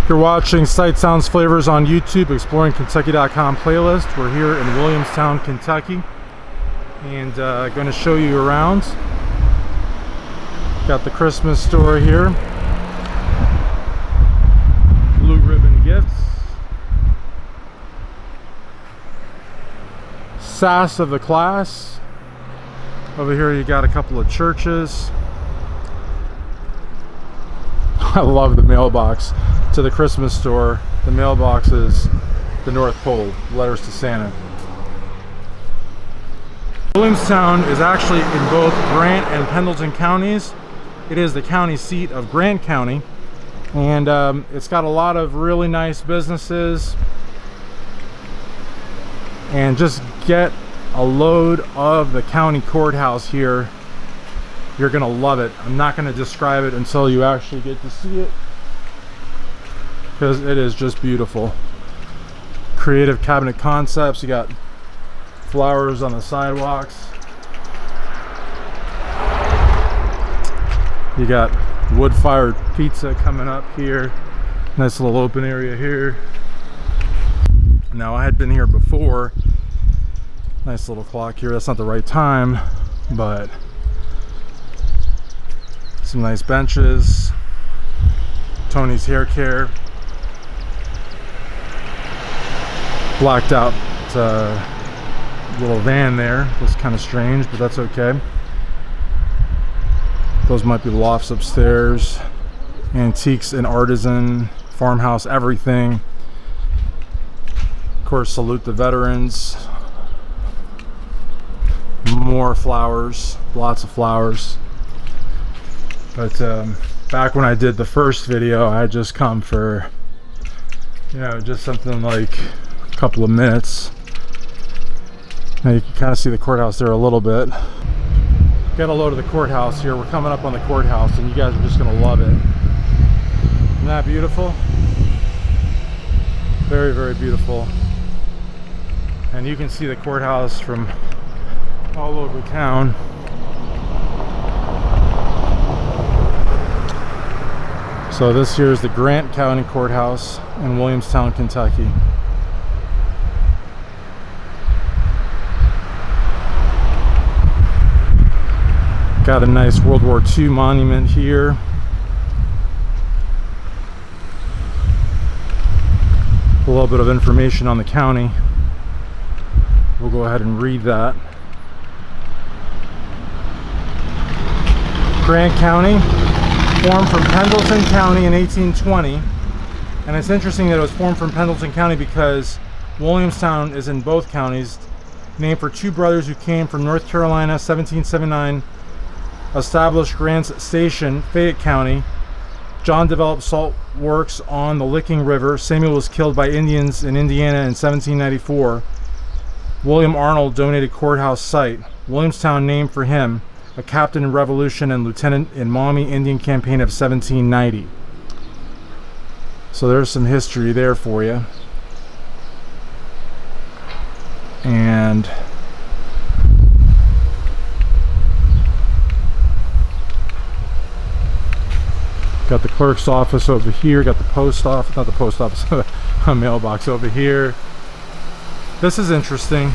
If you're watching Sight Sounds Flavors on YouTube, exploringkentucky.com playlist. We're here in Williamstown, Kentucky, and going to show you around. Got the Christmas store here. Blue ribbon gifts. Sass of the class. Over here you got a couple of churches. I love the mailbox to the Christmas store. The mailbox is the North Pole, letters to Santa. Williamstown is actually in both Grant and Pendleton counties. It is the county seat of Grant County, and it's got a lot of really nice businesses. And just get a load of the county courthouse here. You're gonna love it. I'm not gonna describe it until you actually get to see it, because it is just beautiful. Creative cabinet concepts. You got flowers on the sidewalks. You got wood-fired pizza coming up here. Nice little open area here. Now, I had been here before. Nice little clock here. That's not the right time, but some nice benches. Tony's Hair Care. Blacked out little van there. Looks kind of strange, but that's okay. Those might be lofts upstairs. Antiques and artisan, farmhouse, everything. Of course, salute the veterans. More flowers, lots of flowers. But back when I did the first video, I had just come for, you know, just something like a couple of minutes. Now you can kind of see the courthouse there a little bit. Got a load of the courthouse here. We're coming up on the courthouse, and you guys are just gonna love it. Isn't that beautiful? Very, very beautiful. And you can see the courthouse from all over town. So this here is the Grant County Courthouse in Williamstown, Kentucky. Got a nice World War II monument here. A little bit of information on the county. We'll go ahead and read that. Grant County, formed from Pendleton County in 1820. And it's interesting that it was formed from Pendleton County because Williamstown is in both counties, named for two brothers who came from North Carolina, 1779. Established Grant's Station, Fayette County. John developed salt works on the Licking River. Samuel was killed by Indians in Indiana in 1794. William Arnold donated courthouse site. Williamstown named for him, a captain in Revolution and lieutenant in Maumee Indian Campaign of 1790. So there's some history there for you. And got the clerk's office over here, got the post office, not the post office, a mailbox over here. This is interesting.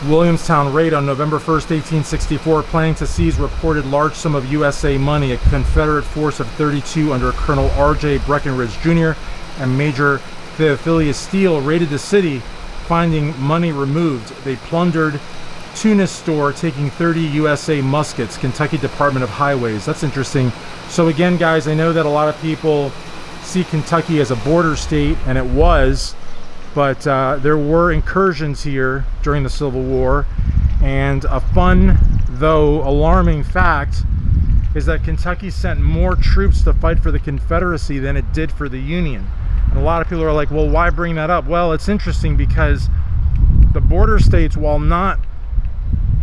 Williamstown raid on November 1st, 1864, planning to seize reported large sum of USA money. A Confederate force of 32 under Colonel R.J. Breckinridge Jr. and Major Theophilus Steele raided the city, finding money removed. They plundered Tunis store, taking 30 USA muskets. Kentucky Department of Highways. That's interesting. So again, guys, I know that a lot of people see Kentucky as a border state, and it was, but there were incursions here during the Civil War. And a fun, though alarming fact is that Kentucky sent more troops to fight for the Confederacy than it did for the Union. And a lot of people are like, well, why bring that up? Well, it's interesting because the border states, while not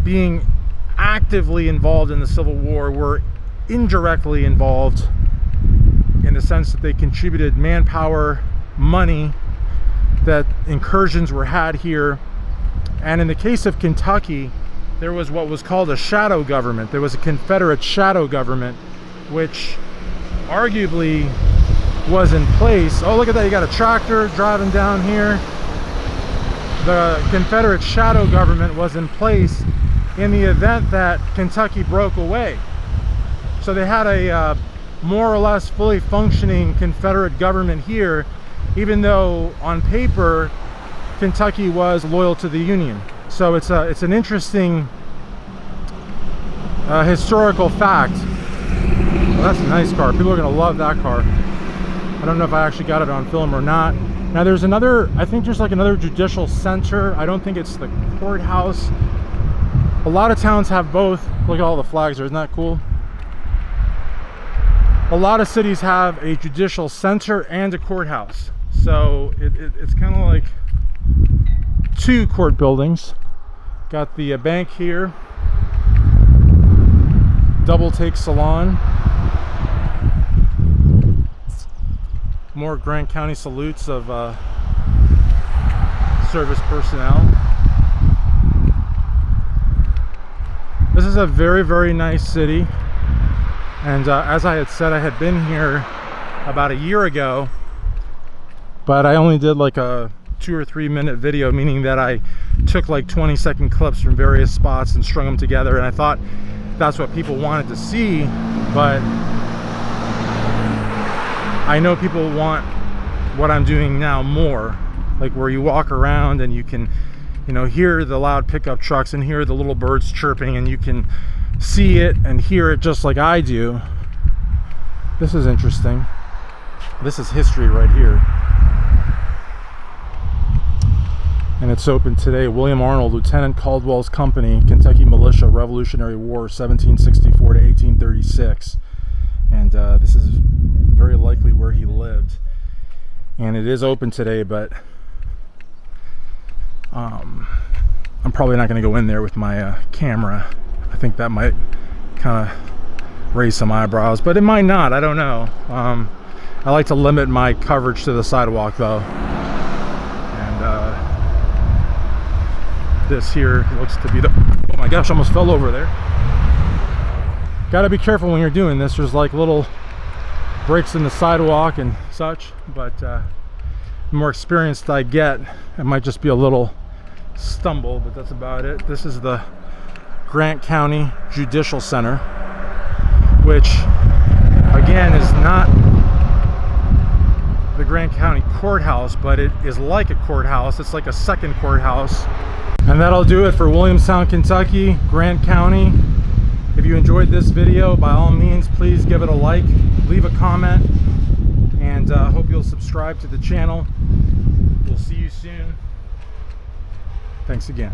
being actively involved in the Civil War, were indirectly involved in the sense that they contributed manpower, money, that incursions were had here. And in the case of Kentucky, there was what was called a shadow government. There was a Confederate shadow government, which arguably was in place. Oh, look at that, you got a tractor driving down here. The Confederate shadow government was in place in the event that Kentucky broke away. So they had a more or less fully functioning Confederate government here, even though on paper Kentucky was loyal to the Union. So it's an interesting historical fact. Well, that's a nice car. People are gonna love that car. I don't know if I actually got it on film or not. Now there's another, I think there's like another judicial center. I don't think it's the courthouse. A lot of towns have both. Look at all the flags there, isn't that cool? A lot of cities have a judicial center and a courthouse. So it's kind of like two court buildings. Got the bank here, double take salon, more Grant County salutes of service personnel. This is a very, very nice city, and as I had said, I had been here about a year ago, but I only did like a 2 or 3 minute video, meaning that I took like 20-second clips from various spots and strung them together, and I thought that's what people wanted to see. But I know people want what I'm doing now more, like where you walk around and you can, you know, hear the loud pickup trucks and hear the little birds chirping, and you can see it and hear it just like I do. This is interesting. This is history right here. And it's open today. William Arnold, Lieutenant Caldwell's Company, Kentucky Militia, Revolutionary War, 1764 to 1836. And this is very likely where he lived. And it is open today, but I'm probably not going to go in there with my camera. I think that might kind of raise some eyebrows, but it might not. I don't know. I like to limit my coverage to the sidewalk, though. This here looks to be the, oh my gosh, almost fell over there. Got to be careful when you're doing this. There's like little breaks in the sidewalk and such, but the more experienced I get, it might just be a little stumble, but that's about it. This is the Grant County Judicial Center, which again is not the Grant County Courthouse, but it is like a courthouse. It's like a second courthouse. And that'll do it for Williamstown, Kentucky, Grant County. If you enjoyed this video, by all means, please give it a like, leave a comment, and hope you'll subscribe to the channel. We'll see you soon. Thanks again.